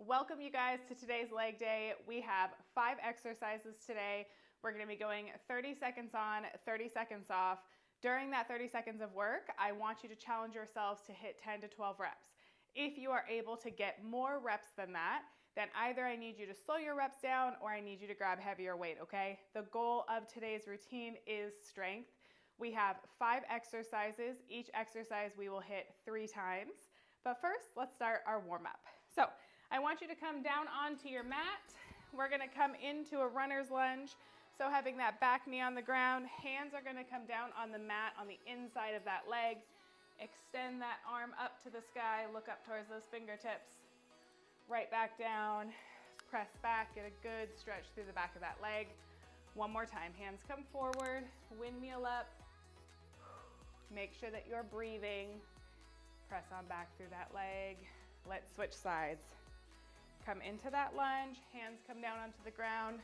Welcome you guys to today's leg day. We have 5 exercises today. We're going to be going 30 seconds on, 30 seconds off. During that 30 seconds of work, I want you to challenge yourselves to hit 10 to 12 reps. If you are able to get more reps than that, then either I need you to slow your reps down or I need you to grab heavier weight, okay? The goal of today's routine is strength. We have 5 exercises. Each exercise we will hit 3 times. But first, let's start our warm-up. So I want you to come down onto your mat. We're gonna come into a runner's lunge. So having that back knee on the ground, hands are gonna come down on the mat on the inside of that leg. Extend that arm up to the sky, look up towards those fingertips. Right back down, press back, get a good stretch through the back of that leg. One more time, hands come forward, windmill up. Make sure that you're breathing. Press on back through that leg. Let's switch sides. Come into that lunge, hands come down onto the ground,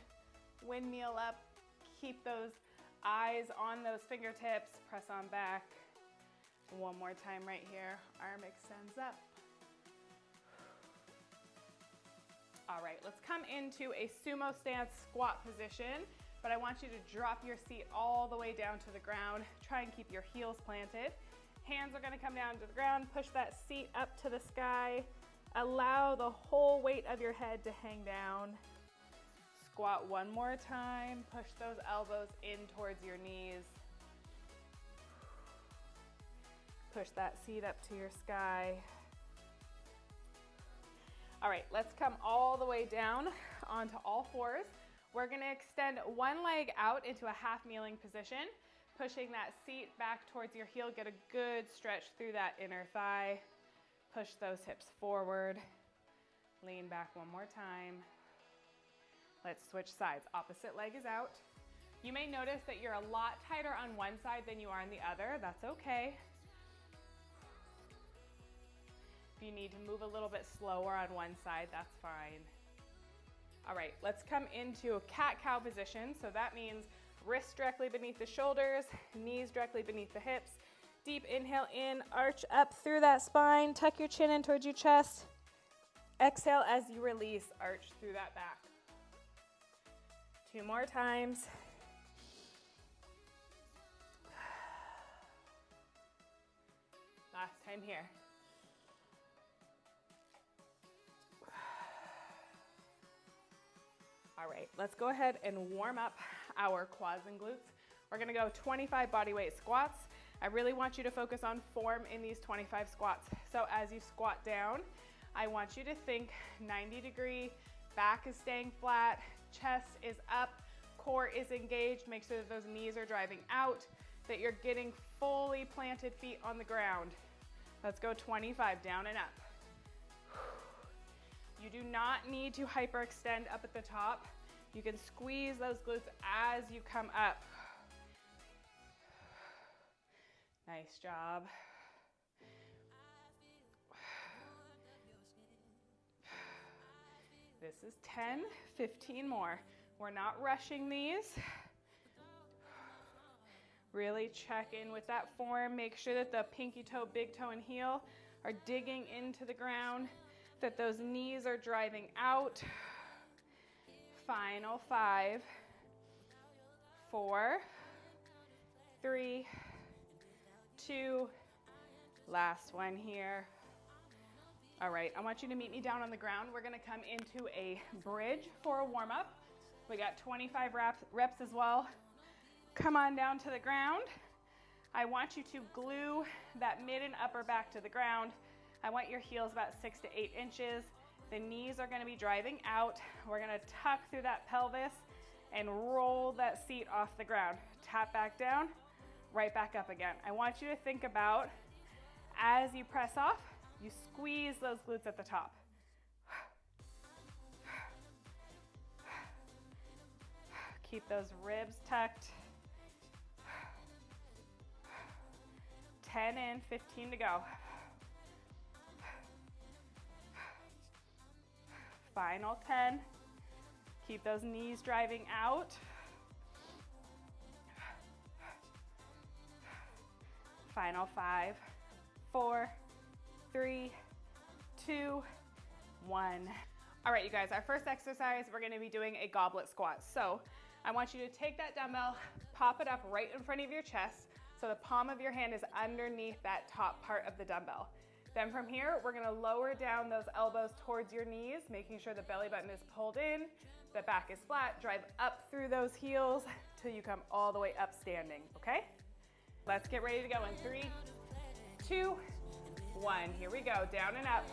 windmill up, keep those eyes on those fingertips, press on back. One more time right here, arm extends up. All right, let's come into a sumo stance squat position, but I want you to drop your seat all the way down to the ground. Try and keep your heels planted. Hands are gonna come down to the ground, push that seat up to the sky. Allow the whole weight of your head to hang down. Squat one more time. Push those elbows in towards your knees. Push that seat up to your sky. All right, let's come all the way down onto all fours. We're gonna extend one leg out into a half kneeling position, pushing that seat back towards your heel. Get a good stretch through that inner thigh. Push those hips forward. Lean back one more time. Let's switch sides. Opposite leg is out. You may notice that you're a lot tighter on one side than you are on the other. That's okay. If you need to move a little bit slower on one side, that's fine. All right, let's come into a cat-cow position. So that means wrists directly beneath the shoulders, knees directly beneath the hips. Deep inhale in, arch up through that spine, tuck your chin in towards your chest. Exhale as you release, arch through that back. 2 more times. Last time here. All right, let's go ahead and warm up our quads and glutes. We're gonna go 25 body weight squats. I really want you to focus on form in these 25 squats. So as you squat down, I want you to think 90-degree, back is staying flat, chest is up, core is engaged. Make sure that those knees are driving out, that you're getting fully planted feet on the ground. Let's go 25, down and up. You do not need to hyperextend up at the top. You can squeeze those glutes as you come up. Nice job. This is 10, 15 more. We're not rushing these. Really check in with that form. Make sure that the pinky toe, big toe, and heel are digging into the ground, that those knees are driving out. Final 5, 4, 3, 2, last one here. All right, I want you to meet me down on the ground. We're gonna come into a bridge for a warm-up. We got 25 reps as well. Come on down to the ground. I want you to glue that mid and upper back to the ground. I want your heels about 6 to 8 inches. The knees are gonna be driving out. We're gonna tuck through that pelvis and roll that seat off the ground. Tap back down, right back up again. I want you to think about, as you press off, you squeeze those glutes at the top. Keep those ribs tucked. 10 in, 15 to go. Final 10. Keep those knees driving out. Final 5, 4, 3, 2, 1. All right, you guys, our first exercise, we're gonna be doing a goblet squat. So I want you to take that dumbbell, pop it up right in front of your chest, so the palm of your hand is underneath that top part of the dumbbell. Then from here, we're gonna lower down those elbows towards your knees, making sure the belly button is pulled in, the back is flat, drive up through those heels till you come all the way up standing, okay? Let's get ready to go in 3, 2, 1. Here we go, down and up.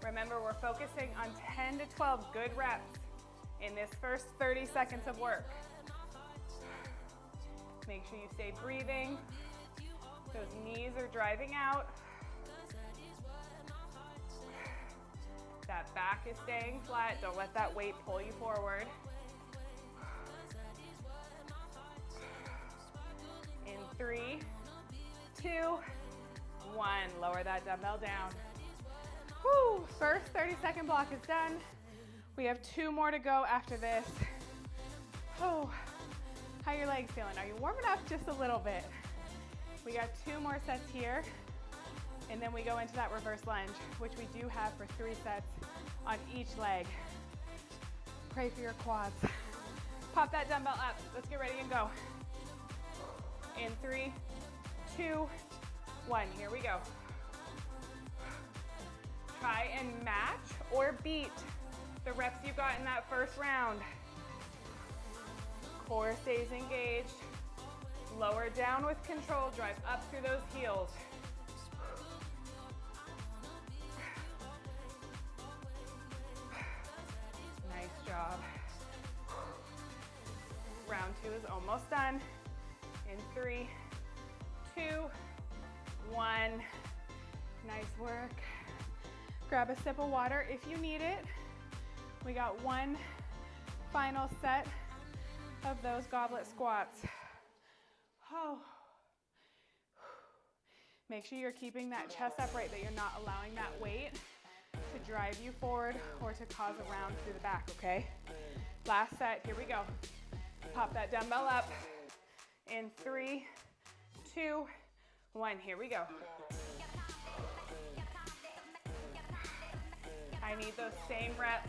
Remember, we're focusing on 10 to 12 good reps in this first 30 seconds of work. Make sure you stay breathing. Those knees are driving out. That back is staying flat. Don't let that weight pull you forward. In 3, 2, 1. Lower that dumbbell down. Whew, first 30-second block is done. We have 2 more to go after this. Oh, how are your legs feeling? Are you warming up just a little bit? We got 2 more sets here, and then we go into that reverse lunge, which we do have for 3 sets on each leg. Pray for your quads. Pop that dumbbell up. Let's get ready and go. In 3, 2, 1. Here we go. Try and match or beat the reps you got in that first round. Core stays engaged. Lower down with control. Drive up through those heels. Nice job. Round 2 is almost done. In 3, 2, 1. Nice work. Grab a sip of water if you need it. We got 1 final set of those goblet squats. Oh. Make sure you're keeping that chest upright, that you're not allowing that weight to drive you forward or to cause a round through the back, okay? Last set, here we go. Pop that dumbbell up. In 3, 2, 1, here we go. I need those same reps.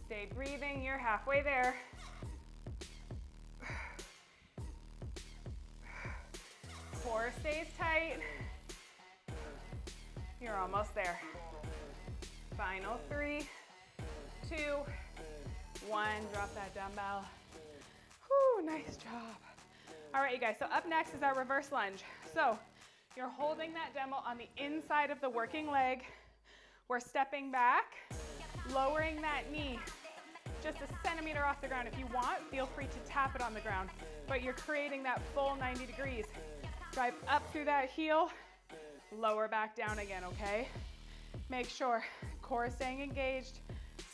Stay breathing, you're halfway there. Core stays tight. You're almost there. Final 3, 2, 1. Drop that dumbbell. Whew, nice job. All right, you guys, so up next is our reverse lunge. So you're holding that dumbbell on the inside of the working leg. We're stepping back, lowering that knee just a centimeter off the ground. If you want, feel free to tap it on the ground, but you're creating that full 90 degrees. Drive up through that heel, lower back down again, okay? Make sure core is staying engaged,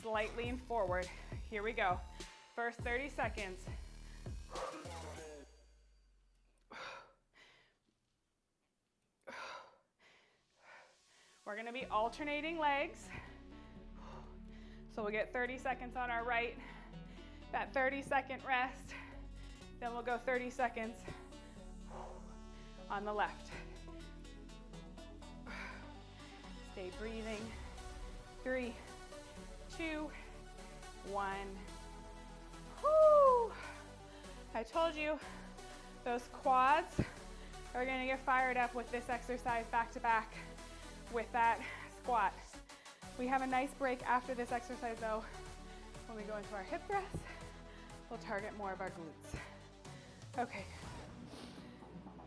slight lean forward. Here we go. First 30 seconds. We're gonna be alternating legs. So we'll get 30 seconds on our right, that 30-second rest, then we'll go 30 seconds on the left. Stay breathing. 3, 2, 1. Whoo! I told you those quads are gonna get fired up with this exercise back to back with that squat. We have a nice break after this exercise though. When we go into our hip thrust, we'll target more of our glutes. Okay,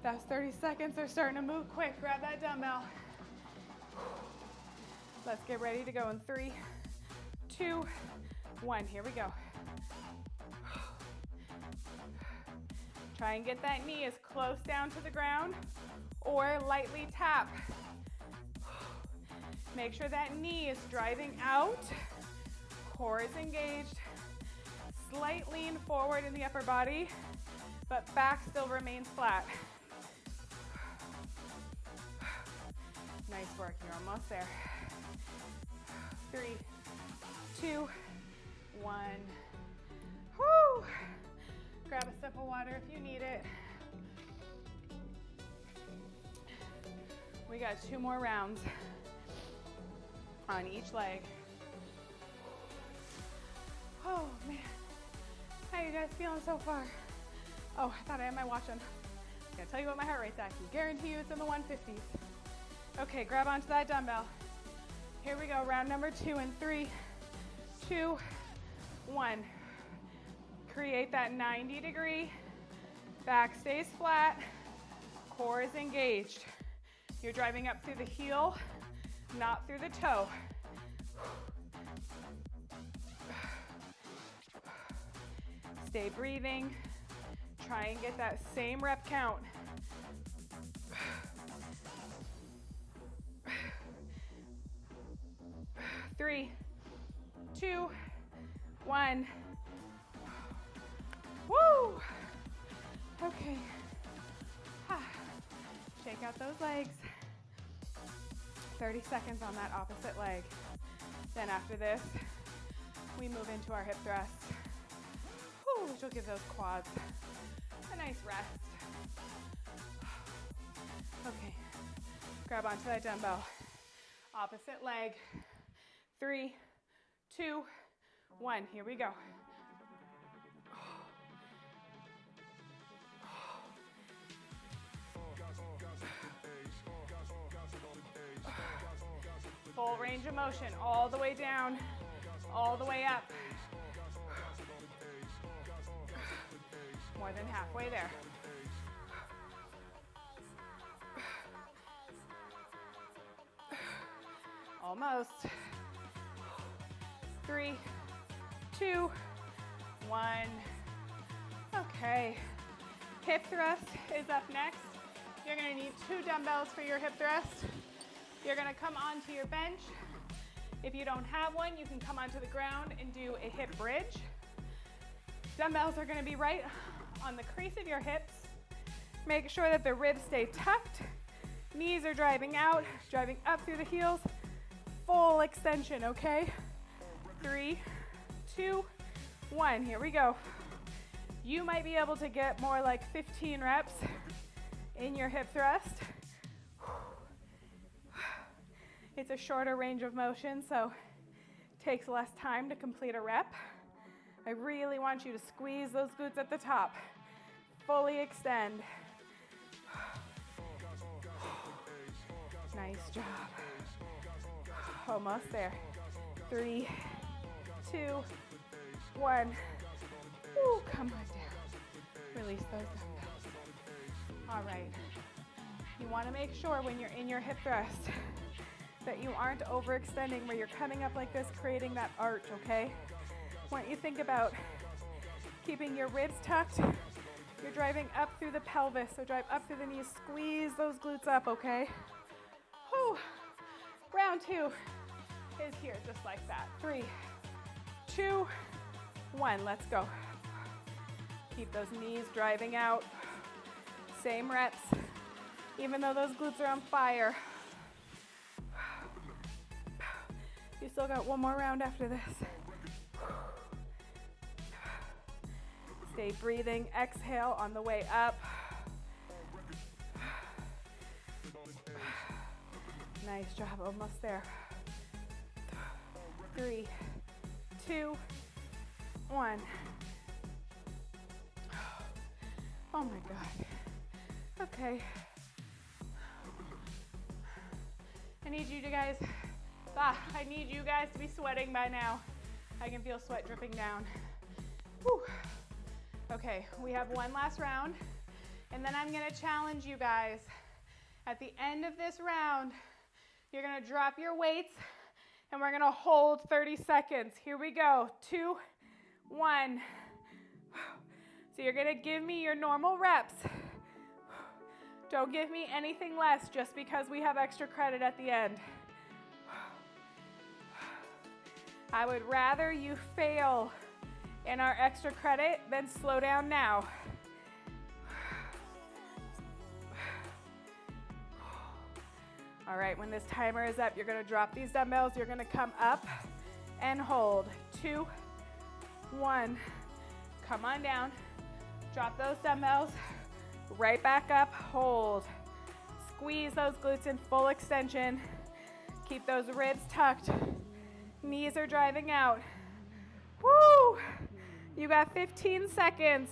those 30 seconds are starting to move quick. Grab that dumbbell. Let's get ready to go in 3, 2, 1. Here we go. Try and get that knee as close down to the ground or lightly tap. Make sure that knee is driving out, core is engaged, slight lean forward in the upper body, but back still remains flat. Nice work, you're almost there. 3, 2, 1. Woo! Grab a sip of water if you need it. We got 2 more rounds on each leg. Oh man, how you guys feeling so far? Oh, I thought I had my watch on. I'm gonna tell you what my heart rate's at. I can guarantee you it's in the 150s. Okay, grab onto that dumbbell. Here we go, round number 2 in 3, 2, 1. Create that 90-degree, back stays flat, core is engaged. You're driving up through the heel, not through the toe. Stay breathing. Try and get that same rep count. 3, 2, 1. Woo! Okay. Shake out those legs. 30 seconds on that opposite leg. Then after this, we move into our hip thrusts, which will give those quads a nice rest. Okay, grab onto that dumbbell. Opposite leg. 3, 2, 1. Here we go. Full range of motion, all the way down, all the way up. More than halfway there. Almost. 3, 2, 1. Okay. Hip thrust is up next. You're gonna need 2 dumbbells for your hip thrust. You're gonna come onto your bench. If you don't have one, you can come onto the ground and do a hip bridge. Dumbbells are gonna be right on the crease of your hips. Make sure that the ribs stay tucked. Knees are driving out, driving up through the heels. Full extension, okay? 3, 2, 1, here we go. You might be able to get more like 15 reps in your hip thrust. It's a shorter range of motion, so it takes less time to complete a rep. I really want you to squeeze those glutes at the top. Fully extend. Nice job. Almost there. 3, 2, 1. Ooh, come on down. Release those dumbbells. All right. You want to make sure when you're in your hip thrust that you aren't overextending where you're coming up like this, creating that arch, okay? I want you to think about keeping your ribs tucked. You're driving up through the pelvis, so drive up through the knees, squeeze those glutes up, okay? Whew. Round 2 is here, just like that. 3, 2, 1, let's go. Keep those knees driving out. Same reps, even though those glutes are on fire. You still got one more round after this. Stay breathing. Exhale on the way up. Nice job, almost there. 3, 2, 1. Oh my God. Okay. I need you guys to be sweating by now. I can feel sweat dripping down. Whew. Okay, we have one last round, and then I'm gonna challenge you guys. At the end of this round, you're gonna drop your weights, and we're gonna hold 30 seconds. Here we go, 2, 1. So you're gonna give me your normal reps. Don't give me anything less just because we have extra credit at the end. I would rather you fail in our extra credit than slow down now. All right, when this timer is up, you're gonna drop these dumbbells. You're gonna come up and hold. 2, 1. Come on down. Drop those dumbbells. Right back up, hold. Squeeze those glutes in full extension. Keep those ribs tucked. Knees are driving out. Woo! You got 15 seconds.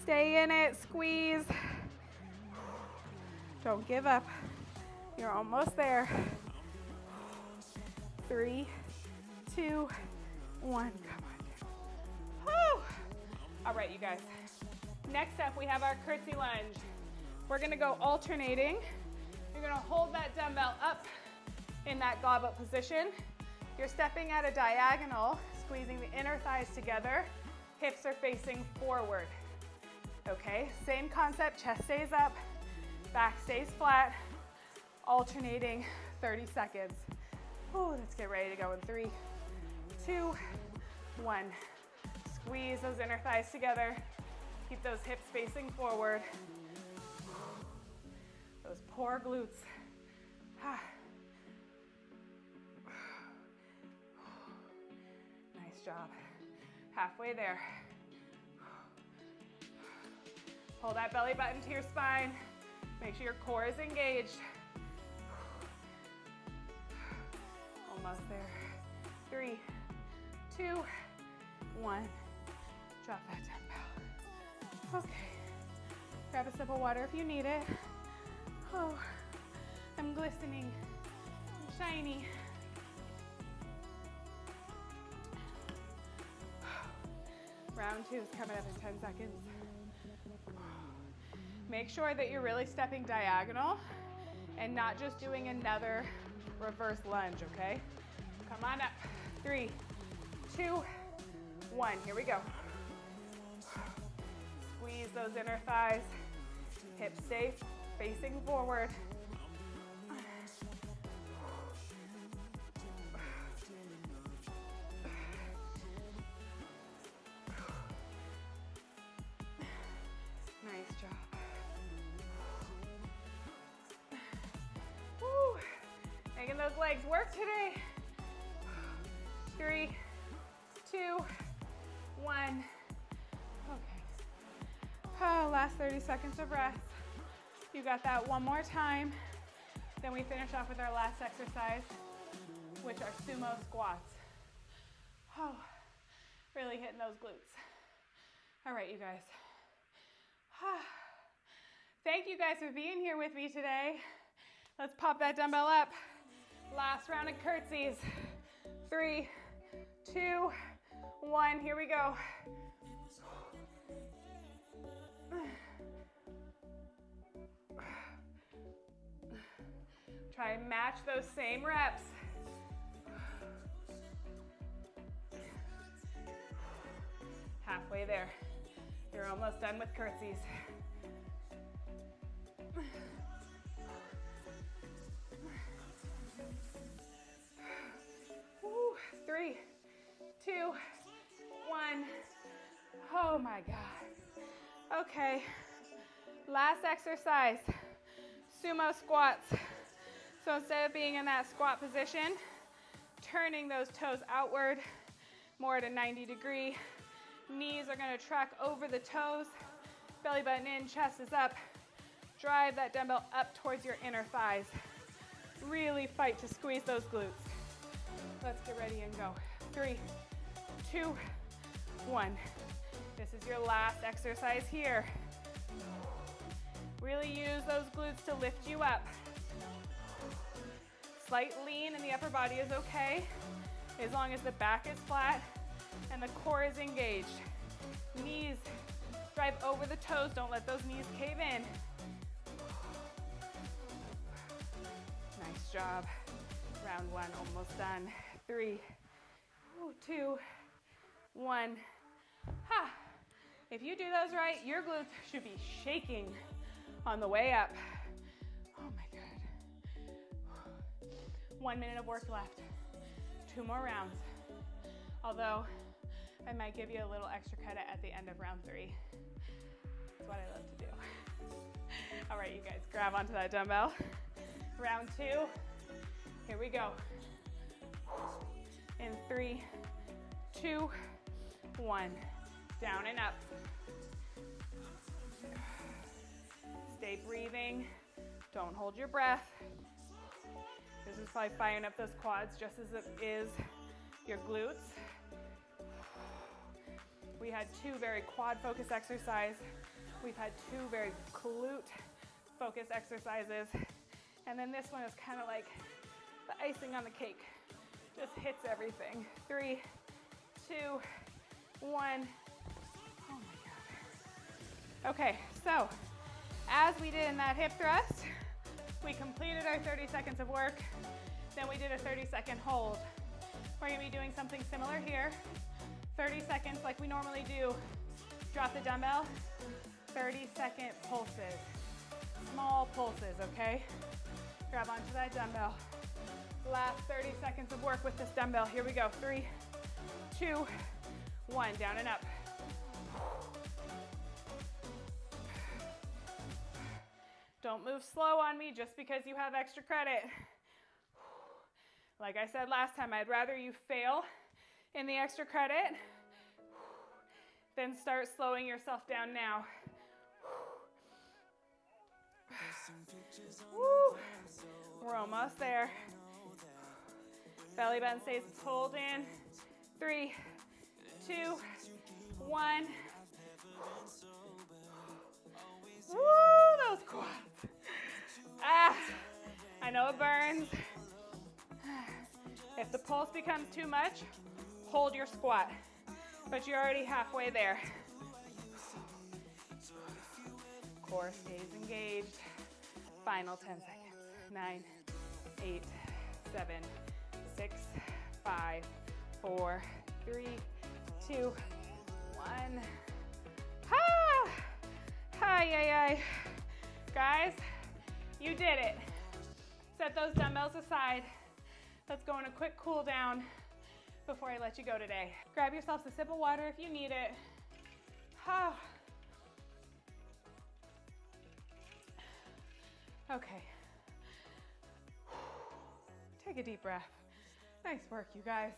Stay in it, squeeze. Don't give up. You're almost there. 3, 2, 1, come on. Woo! All right, you guys. Next up, we have our curtsy lunge. We're gonna go alternating. You're gonna hold that dumbbell up in that goblet position. You're stepping at a diagonal, squeezing the inner thighs together. Hips are facing forward. Okay, same concept, chest stays up, back stays flat, alternating 30 seconds. Ooh, let's get ready to go in 3, 2, 1. Squeeze those inner thighs together. Keep those hips facing forward. Those poor glutes. Nice job. Halfway there. Hold that belly button to your spine. Make sure your core is engaged. Almost there. 3, 2, 1. Drop that dumbbell. Okay. Grab a sip of water if you need it. Oh, I'm glistening. I'm shiny. Round 2 is coming up in 10 seconds. Make sure that you're really stepping diagonal and not just doing another reverse lunge, okay? Come on up. 3, 2, 1. Here we go. Squeeze those inner thighs. Hips stay facing forward. Nice job. Woo. Making those legs work today. 3, 2, 1. Okay. Oh, last 30 seconds of rest. You got that one more time. Then we finish off with our last exercise, which are sumo squats. Oh, really hitting those glutes. All right, you guys. Thank you guys for being here with me today. Let's pop that dumbbell up. Last round of curtsies. 3, 2, 1. Here we go. Try and match those same reps. Halfway there. You're almost done with curtsies. Woo. 3, 2, 1. Oh my God. Okay. Last exercise, sumo squats. So instead of being in that squat position, turning those toes outward, more at a 90-degree. Knees are gonna track over the toes. Belly button in, chest is up. Drive that dumbbell up towards your inner thighs. Really fight to squeeze those glutes. Let's get ready and go. 3, 2, 1. This is your last exercise here. Really use those glutes to lift you up. Slight lean in the upper body is okay, as long as the back is flat and the core is engaged. Knees drive over the toes. Don't let those knees cave in. Nice job. Round 1 almost done. 3, 2, 1. Ha! If you do those right, your glutes should be shaking on the way up. Oh my God. 1 minute of work left. 2 more rounds. Although, I might give you a little extra credit at the end of round 3. That's what I love to do. All right, you guys, grab onto that dumbbell. Round 2, here we go. In 3, 2, 1. Down and up. Stay breathing. Don't hold your breath. This is probably firing up those quads just as it is your glutes. We had 2 very quad focused exercises. We've had 2 very glute focused exercises. And then this one is kind of like the icing on the cake. Just hits everything. 3, 2, 1. Oh my God. Okay, so as we did in that hip thrust, we completed our 30 seconds of work. Then we did a 30-second hold. We're gonna be doing something similar here. 30 seconds like we normally do. Drop the dumbbell, 30-second pulses. Small pulses, okay? Grab onto that dumbbell. Last 30 seconds of work with this dumbbell. Here we go. 3, 2, 1. Down and up. Don't move slow on me just because you have extra credit. Like I said last time, I'd rather you fail in the extra credit than start slowing yourself down now. Woo. We're almost there. Belly button stays pulled in. 3, 2, 1. Woo, those quads. I know it burns. If the pulse becomes too much, hold your squat, but you're already halfway there. Core stays engaged. Final 10 seconds. 9, 8, 7, 6, 5, 4, 3, 2, 1. Ha! Hi, hi. Guys, you did it. Set those dumbbells aside. Let's go on a quick cool down before I let you go today. Grab yourselves a sip of water if you need it. Ah. Okay. Take a deep breath. Nice work, you guys.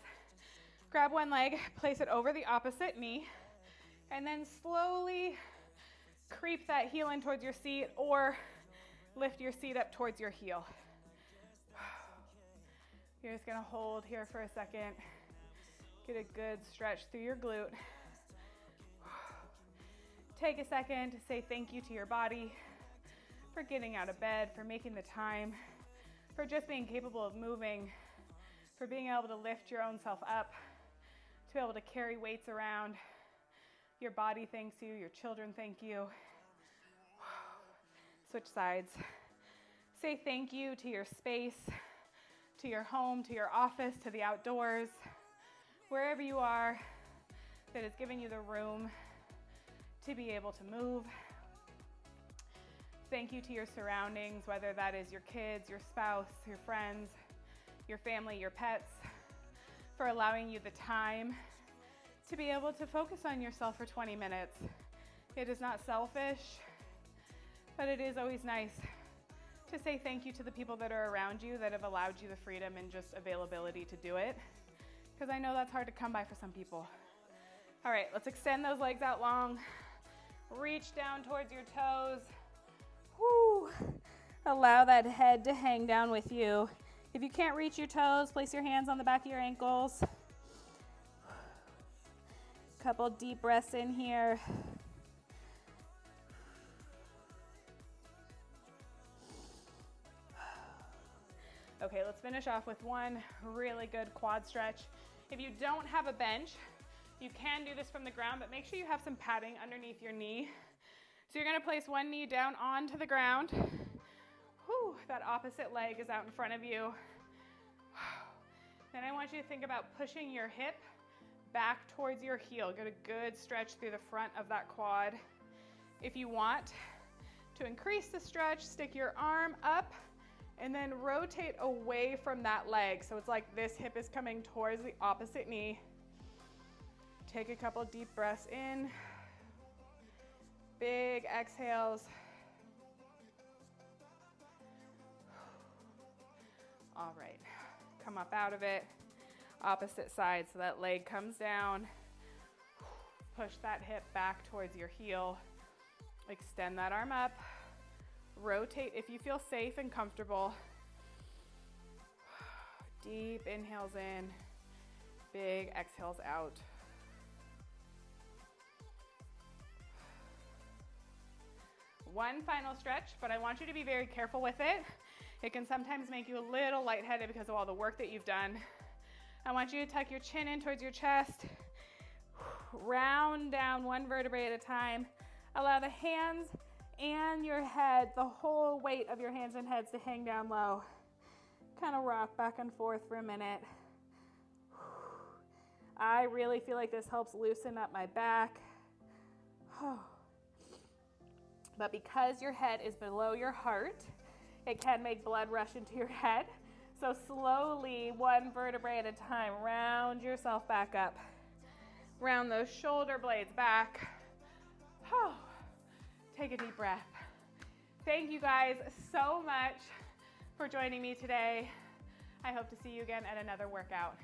Grab one leg, place it over the opposite knee, and then slowly creep that heel in towards your seat or lift your seat up towards your heel. You're just gonna hold here for a second. Get a good stretch through your glute. Take a second to say thank you to your body for getting out of bed, for making the time, for just being capable of moving, for being able to lift your own self up, to be able to carry weights around. Your body thanks you, your children thank you. Switch sides. Say thank you to your space, to your home, to your office, to the outdoors, wherever you are that is giving you the room to be able to move. Thank you to your surroundings, whether that is your kids, your spouse, your friends, your family, your pets, for allowing you the time to be able to focus on yourself for 20 minutes. It is not selfish, but it is always nice to say thank you to the people that are around you that have allowed you the freedom and just availability to do it, because I know that's hard to come by for some people. All right, let's extend those legs out long. Reach down towards your toes. Woo. Allow that head to hang down with you. If you can't reach your toes, place your hands on the back of your ankles. Couple deep breaths in here. Okay, let's finish off with one really good quad stretch. If you don't have a bench, you can do this from the ground, but make sure you have some padding underneath your knee. So you're gonna place one knee down onto the ground. Whew, that opposite leg is out in front of you. Then I want you to think about pushing your hip back towards your heel. Get a good stretch through the front of that quad. If you want to increase the stretch, stick your arm up and then rotate away from that leg. So it's like this hip is coming towards the opposite knee. Take a couple deep breaths in. Big exhales. All right, come up out of it. Opposite side, so that leg comes down. Push that hip back towards your heel. Extend that arm up. Rotate if you feel safe and comfortable. Deep inhales in, big exhales out. One final stretch, but I want you to be very careful with it. It can sometimes make you a little lightheaded because of all the work that you've done. I want you to tuck your chin in towards your chest. Round down one vertebrae at a time. Allow the hands and your head, the whole weight of your hands and heads to hang down low. Kind of rock back and forth for a minute. I really feel like this helps loosen up my back. But because your head is below your heart, it can make blood rush into your head. So slowly, one vertebrae at a time, round yourself back up. Round those shoulder blades back. Take a deep breath. Thank you guys so much for joining me today. I hope to see you again at another workout.